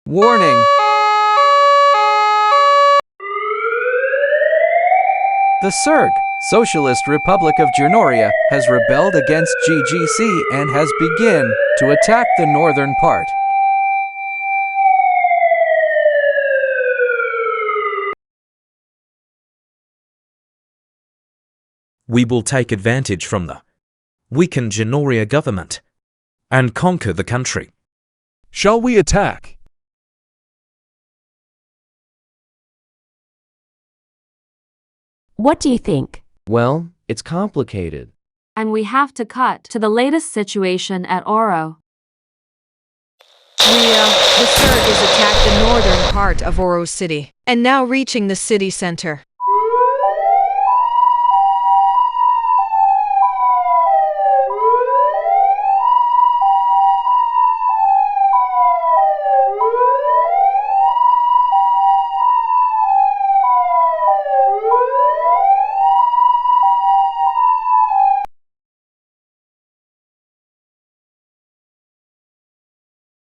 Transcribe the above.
Warning! The SRG, Socialist Republic of Gernoria, has rebelled against GGC and has begun to attack the northern part. We will take advantage from the weakened Gernoria government and conquer the country. Shall we attack? What do you think? Well, it's complicated. And we have to cut to the latest situation at Oro. The SRG has attacked the northern part of Oro City and now reaching the city center.